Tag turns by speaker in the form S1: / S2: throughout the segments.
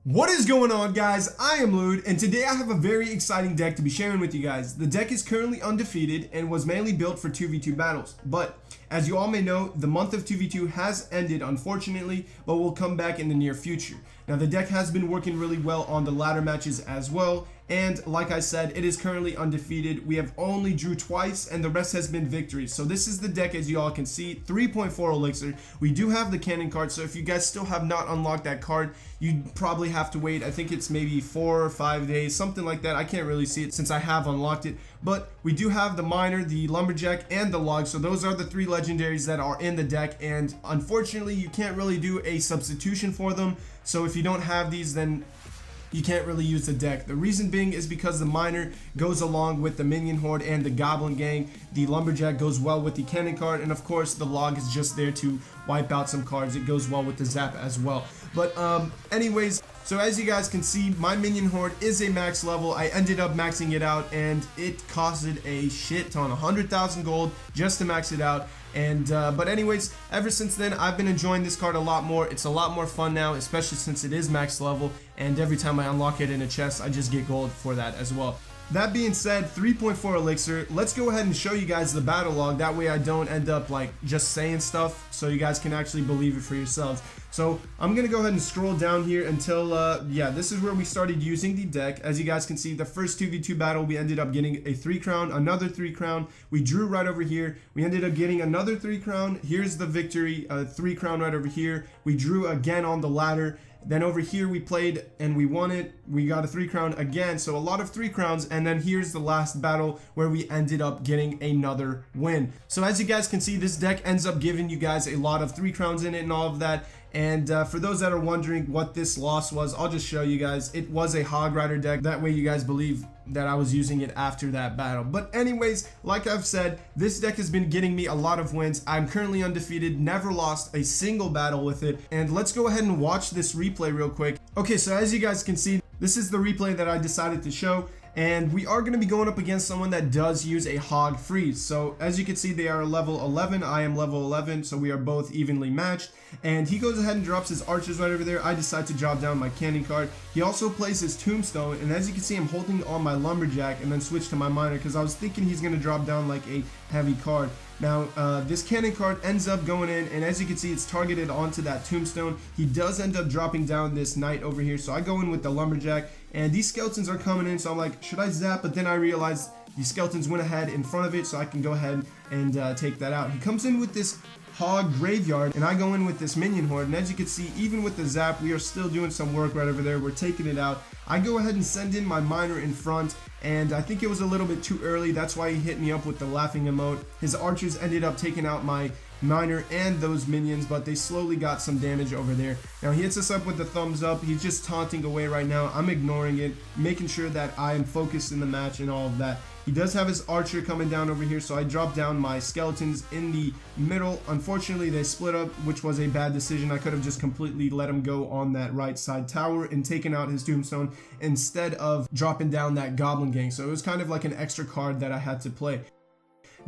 S1: What is going on, guys? I am Lude, and today I have a very exciting deck to be sharing with you guys. The deck is currently undefeated and was mainly built for 2v2 battles, but as you all may know, the month of 2v2 has ended unfortunately, but will come back in the near future. Now the deck has been working really well on the ladder matches as well, and like I said, it is currently undefeated. We have only drew twice and the rest has been victories. So this is the deck, as you all can see, 3.4 elixir. We do have the cannon card, so if you guys still have not unlocked that card, you'd probably have to wait. I think it's maybe 4 or 5 days, something like that. I can't really see it since I have unlocked it, but we do have the miner, the lumberjack, and the log. So those are the 3 legendaries that are in the deck, and unfortunately you can't really do a substitution for them. So if you don't have these, then you can't really use the deck. The reason being is because the miner goes along with the minion horde and the goblin gang. The lumberjack goes well with the cannon card, and of course the log is just there to wipe out some cards. It goes well with the zap as well. But anyways, so as you guys can see, my minion horde is a max level. I ended up maxing it out and it costed a shit ton, 100,000 gold just to max it out. And but anyways, ever since then I've been enjoying this card a lot more. It's a lot more fun now, especially since it is max level, and every time I unlock it in a chest I just get gold for that as well. That being said, 3.4 elixir, let's go ahead and show you guys the battle log. That way I don't end up like just saying stuff, so you guys can actually believe it for yourselves. So I'm gonna go ahead and scroll down here until yeah, this is where we started using the deck. As you guys can see, the first 2v2 battle we ended up getting a 3 crown, another 3 crown. We drew right over here. We ended up getting another 3 crown. Here's the victory, 3 crown right over here. We drew again on the ladder. Then over here we played and we won it. We got a 3 crown again, so a lot of 3 crowns. And then here's the last battle where we ended up getting another win. So as you guys can see, this deck ends up giving you guys a lot of 3 crowns in it and all of that. And for those that are wondering what this loss was, I'll just show you guys. It was a Hog Rider deck. That way you guys believe that I was using it after that battle. But anyways, like I've said, this deck has been getting me a lot of wins. I'm currently undefeated, never lost a single battle with it. And let's go ahead and watch this replay real quick. Okay, so as you guys can see, this is the replay that I decided to show. And we are going to be going up against someone that does use a hog freeze. So as you can see, they are level 11. I am level 11, so we are both evenly matched. And he goes ahead and drops his archers right over there. I decide to drop down my cannon card. He also plays his tombstone, and as you can see, I'm holding on my lumberjack and then switch to my miner because I was thinking he's going to drop down like a heavy card. Now this cannon card ends up going in, and as you can see, it's targeted onto that tombstone. He does end up dropping down this knight over here, so I go in with the lumberjack, and these skeletons are coming in, so I'm like, should I zap? But then I realized these skeletons went ahead in front of it, so I can go ahead and take that out. He comes in with this hog graveyard, and I go in with this minion horde, and as you can see, even with the zap, we are still doing some work right over there. We're taking it out. I go ahead and send in my miner in front, and I think it was a little bit too early. That's why he hit me up with the laughing emote. His archers ended up taking out my miner and those minions, but they slowly got some damage over there. Now he hits us up with the thumbs up. He's just taunting away right now. I'm ignoring it, making sure that I am focused in the match and all of that. He does have his archer coming down over here, so I drop down my skeletons in the middle. Unfortunately, they split up, which was a bad decision. I could have just completely let him go on that right side tower and taken out his tombstone instead of dropping down that goblin gang. So it was kind of like an extra card that I had to play.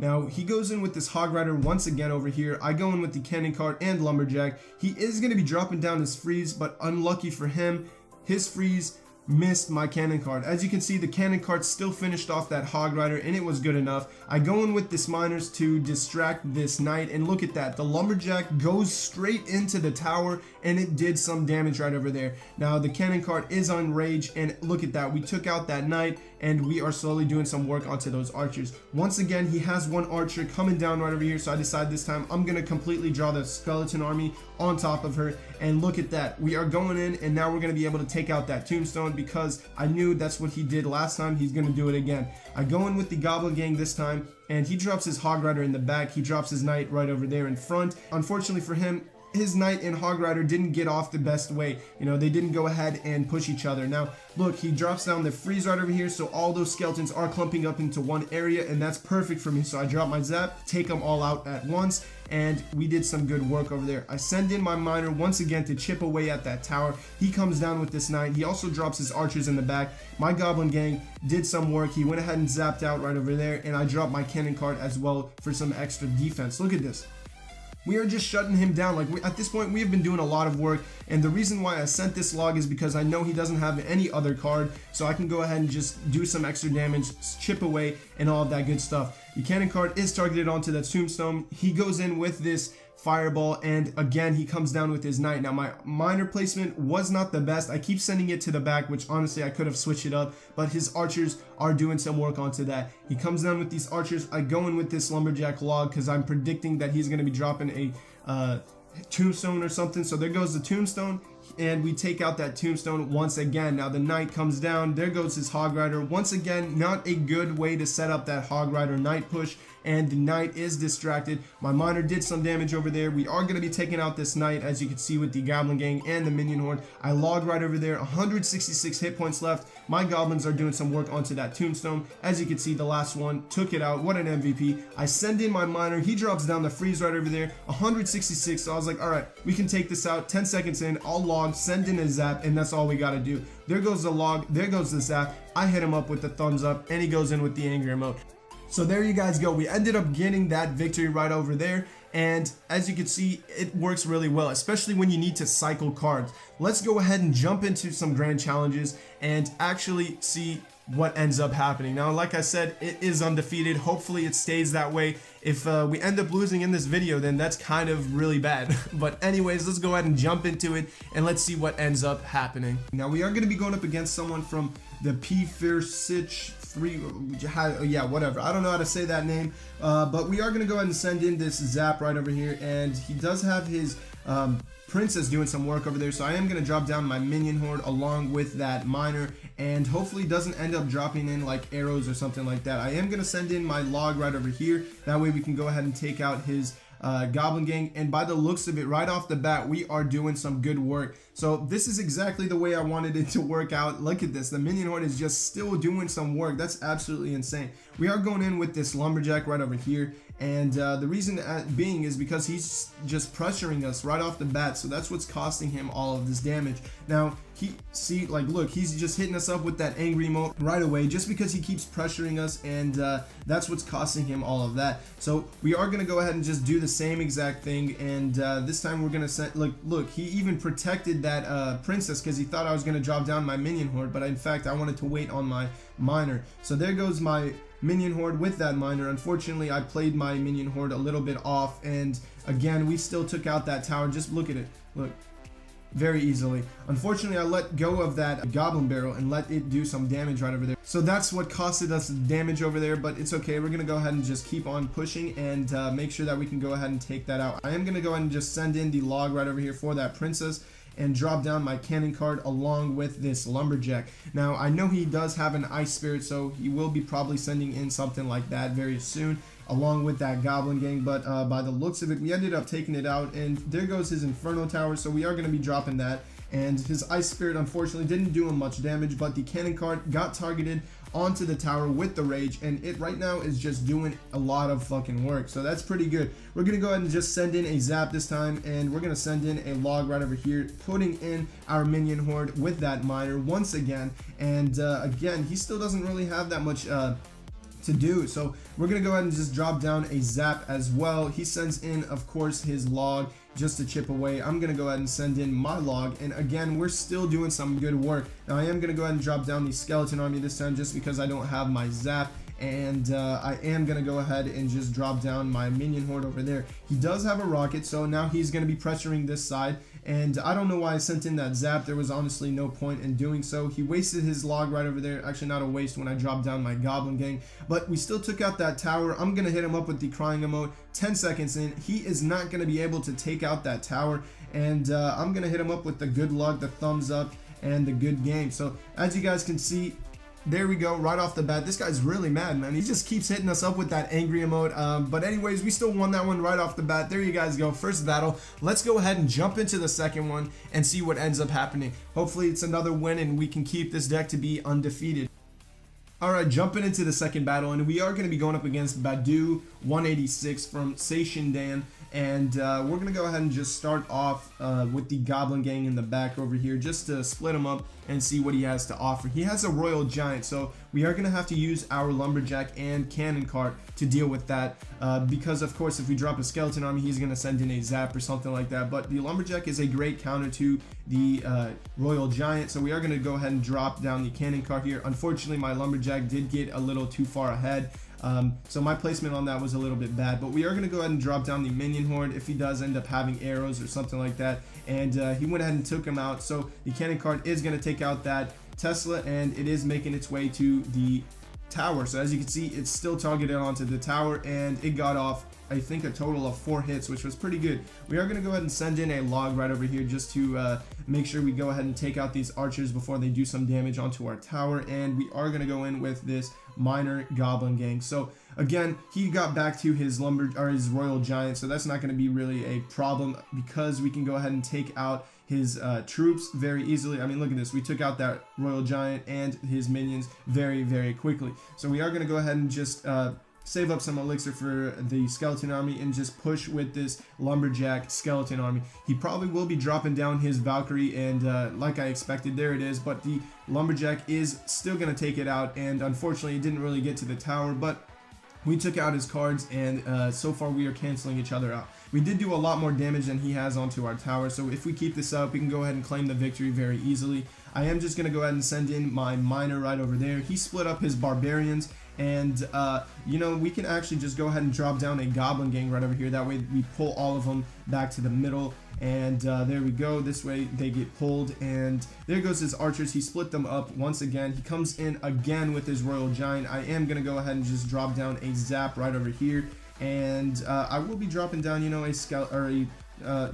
S1: Now he goes in with this hog rider once again over here. I go in with the cannon cart and lumberjack. He is going to be dropping down his freeze, but unlucky for him, his freeze missed my cannon cart. As you can see, the cannon cart still finished off that hog rider, and it was good enough. I go in with this miners to distract this knight, and look at that, the lumberjack goes straight into the tower, and it did some damage right over there. Now the cannon cart is on rage, and look at that, we took out that knight, and we are slowly doing some work onto those archers. Once again, he has one archer coming down right over here, so I decide this time I'm gonna completely draw the skeleton army on top of her, and look at that, we are going in, and now we're gonna be able to take out that tombstone because I knew that's what he did last time. He's gonna do it again. I go in with the goblin gang this time, and he drops his hog rider in the back. He drops his knight right over there in front. Unfortunately for him, his knight and hog rider didn't get off the best way. You know, they didn't go ahead and push each other. Now look, he drops down the freeze right over here, so all those skeletons are clumping up into one area, and that's perfect for me. So I drop my zap, take them all out at once, and we did some good work over there. I send in my miner once again to chip away at that tower. He comes down with this knight. He also drops his archers in the back. My goblin gang did some work. He went ahead and zapped out right over there, and I dropped my cannon cart as well for some extra defense. Look at this. We are just shutting him down. Like, at this point, we have been doing a lot of work, and the reason why I sent this log is because I know he doesn't have any other card, so I can go ahead and just do some extra damage, chip away, and all of that good stuff. The cannon cart is targeted onto that tombstone. He goes in with this fireball, and again he comes down with his knight. Now my miner placement was not the best. I keep sending it to the back, which honestly I could have switched it up, but his archers are doing some work onto that. He comes down with these archers. I go in with this lumberjack log because I'm predicting that he's going to be dropping a tombstone or something. So there goes the tombstone, and we take out that tombstone once again. Now the knight comes down. There goes his hog rider. Once again, not a good way to set up that hog rider knight push, and the knight is distracted. My miner did some damage over there. We are going to be taking out this knight, as you can see, with the goblin gang and the minion horde. I log right over there. 166 hit points left. My goblins are doing some work onto that tombstone. As you can see, the last one took it out. What an MVP. I send in my miner. He drops down the freeze right over there. 166. So I was like, all right, we can take this out. 10 seconds in, I'll log, send in a zap, and that's all we got to do. There goes the log. There goes the zap. I hit him up with the thumbs up, and he goes in with the angry emote. So there you guys go. We ended up getting that victory right over there, and as you can see, it works really well, especially when you need to cycle cards. Let's go ahead and jump into some grand challenges and actually see what ends up happening. Now, like I said, it is undefeated. Hopefully it stays that way. If we end up losing in this video, then that's kind of really bad. But anyways, let's go ahead and jump into it, and let's see what ends up happening. Now, we are going to be going up against someone from the P-Firsich 3, yeah, whatever. I don't know how to say that name, but we are going to go ahead and send in this zap right over here, and he does have his princess doing some work over there, so I am going to drop down my minion horde along with that miner, and hopefully doesn't end up dropping in like arrows or something like that. I am going to send in my log right over here. That way we can go ahead and take out his goblin gang, and by the looks of it, right off the bat, we are doing some good work. So this is exactly the way I wanted it to work out. Look at this. The minion horde is just still doing some work. That's absolutely insane. We are going in with this lumberjack right over here, and the reason being is because he's just pressuring us right off the bat, so that's what's costing him all of this damage. Now look, he's just hitting us up with that angry emote right away just because he keeps pressuring us, and that's what's costing him all of that. So we are going to go ahead and just do the same exact thing, and this time we're going to set, look, he even protected that princess because he thought I was going to drop down my minion horde, but in fact I wanted to wait on my miner. So there goes my minion horde with that miner. Unfortunately, I played my minion horde a little bit off, and again we still took out that tower. Just look at it, look, very easily. Unfortunately, I let go of that goblin barrel and let it do some damage right over there, so that's what costed us damage over there, but it's okay. We're gonna go ahead and just keep on pushing and make sure that we can go ahead and take that out. I am gonna go ahead and just send in the log right over here for that princess and drop down my cannon cart along with this lumberjack. Now, I know he does have an ice spirit, so he will be probably sending in something like that very soon along with that goblin gang, but by the looks of it, we ended up taking it out, and there goes his inferno tower, so we are going to be dropping that. And his ice spirit unfortunately didn't do him much damage, but the cannon cart got targeted onto the tower with the rage, and it right now is just doing a lot of fucking work, so that's pretty good. We're gonna go ahead and just send in a zap this time, and we're gonna send in a log right over here, putting in our minion horde with that miner once again. And again, he still doesn't really have that much to do, so we're gonna go ahead and just drop down a zap as well. He sends in, of course, his log just to chip away. I'm gonna go ahead and send in my log, and again, we're still doing some good work. Now, I am gonna go ahead and drop down the skeleton army this time just because I don't have my zap, and I am gonna go ahead and just drop down my minion horde over there. He does have a rocket, so now he's gonna be pressuring this side, and I don't know why I sent in that zap. There was honestly no point in doing so. He wasted his log right over there. Actually, not a waste when I dropped down my goblin gang, but we still took out that tower. I'm gonna hit him up with the crying emote. 10 seconds in, he is not gonna be able to take out that tower, and I'm gonna hit him up with the good luck, the thumbs up, and the good game. So as you guys can see, there we go, right off the bat. This guy's really mad, man. He just keeps hitting us up with that angry emote. But anyways, we still won that one right off the bat. There you guys go, first battle. Let's go ahead and jump into the second one and see what ends up happening. Hopefully it's another win and we can keep this deck to be undefeated. Alright, jumping into the second battle, and we are going to be going up against Badu 186 from Seishindan. And we're going to go ahead and just start off with the goblin gang in the back over here just to split him up and see what he has to offer. He has a royal giant, so we are going to have to use our Lumberjack and Cannon Cart to deal with that, because of course if we drop a Skeleton Army, he's going to send in a Zap or something like that. But the Lumberjack is a great counter to the Royal Giant, so we are going to go ahead and drop down the Cannon Cart here. Unfortunately, my Lumberjack did get a little too far ahead, so my placement on that was a little bit bad. But we are going to go ahead and drop down the Minion Horde if he does end up having arrows or something like that, and he went ahead and took him out. So the Cannon Cart is going to take out that Tesla, and it is making its way to the tower. So as you can see, it's still targeted onto the tower, and it got off, I think, a total of 4 hits, which was pretty good. We are going to go ahead and send in a log right over here just to make sure we go ahead and take out these archers before they do some damage onto our tower. And we are going to go in with this minor goblin gang. So again, he got back to his his Royal Giant, so that's not going to be really a problem because we can go ahead and take out his troops very easily. I mean, look at this. We took out that Royal Giant and his minions very, very quickly. So we are going to go ahead and just save up some elixir for the Skeleton Army and just push with this Lumberjack Skeleton Army. He probably will be dropping down his Valkyrie, and like I expected, there it is. But the Lumberjack is still going to take it out, and unfortunately it didn't really get to the tower, but we took out his cards, and so far we are canceling each other out. We did do a lot more damage than he has onto our tower, so if we keep this up, we can go ahead and claim the victory very easily. I am just going to go ahead and send in my miner right over there. He split up his barbarians, and you know, we can actually just go ahead and drop down a goblin gang right over here. That way we pull all of them back to the middle, and there we go. This way they get pulled, and there goes his archers. He split them up once again. He comes in again with his Royal Giant. I am going to go ahead and just drop down a Zap right over here, and I will be dropping down, you know,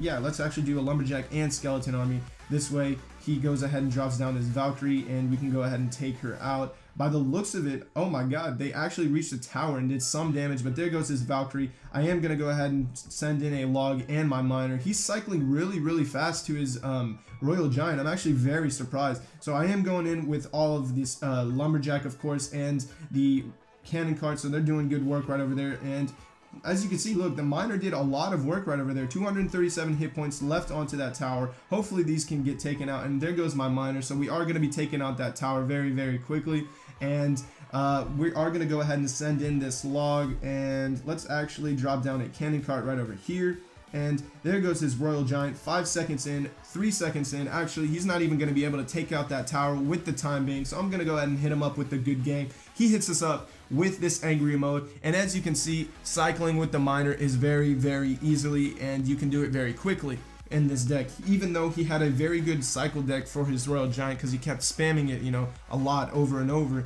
S1: yeah, let's actually do a Lumberjack and Skeleton Army. This way he goes ahead and drops down his Valkyrie, and we can go ahead and take her out. By the looks of it, oh my god, they actually reached the tower and did some damage, but there goes his Valkyrie. I am going to go ahead and send in a log and my miner. He's cycling really, really fast to his Royal Giant. I'm actually very surprised. So I am going in with all of this Lumberjack, of course, and the Cannon Cart, so they're doing good work right over there. And as you can see, look, the miner did a lot of work right over there. 237 hit points left onto that tower. Hopefully these can get taken out, and there goes my miner. So we are going to be taking out that tower very, very quickly, and we are going to go ahead and send in this log, and let's actually drop down a Cannon Cart right over here. And there goes his Royal Giant. 5 seconds in, 3 seconds in. Actually, he's not even going to be able to take out that tower with the time being. So I'm going to go ahead and hit him up with the good gang. He hits us up with this angry mode. And as you can see, cycling with the miner is very, very easily, and you can do it very quickly in this deck. Even though he had a very good cycle deck for his Royal Giant because he kept spamming it, you know, a lot over and over,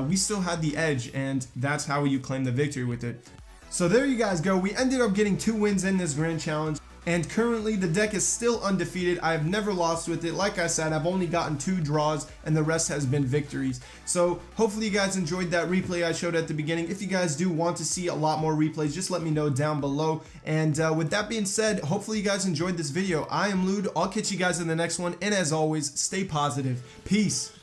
S1: we still had the edge, and that's how you claim the victory with it. So there you guys go. We ended up getting 2 wins in this grand challenge, and currently the deck is still undefeated. I have never lost with it. Like I said, I've only gotten 2 draws, and the rest has been victories. So hopefully you guys enjoyed that replay I showed at the beginning. If you guys do want to see a lot more replays, just let me know down below. And with that being said, hopefully you guys enjoyed this video. I am Lude. I'll catch you guys in the next one, and as always, stay positive. Peace.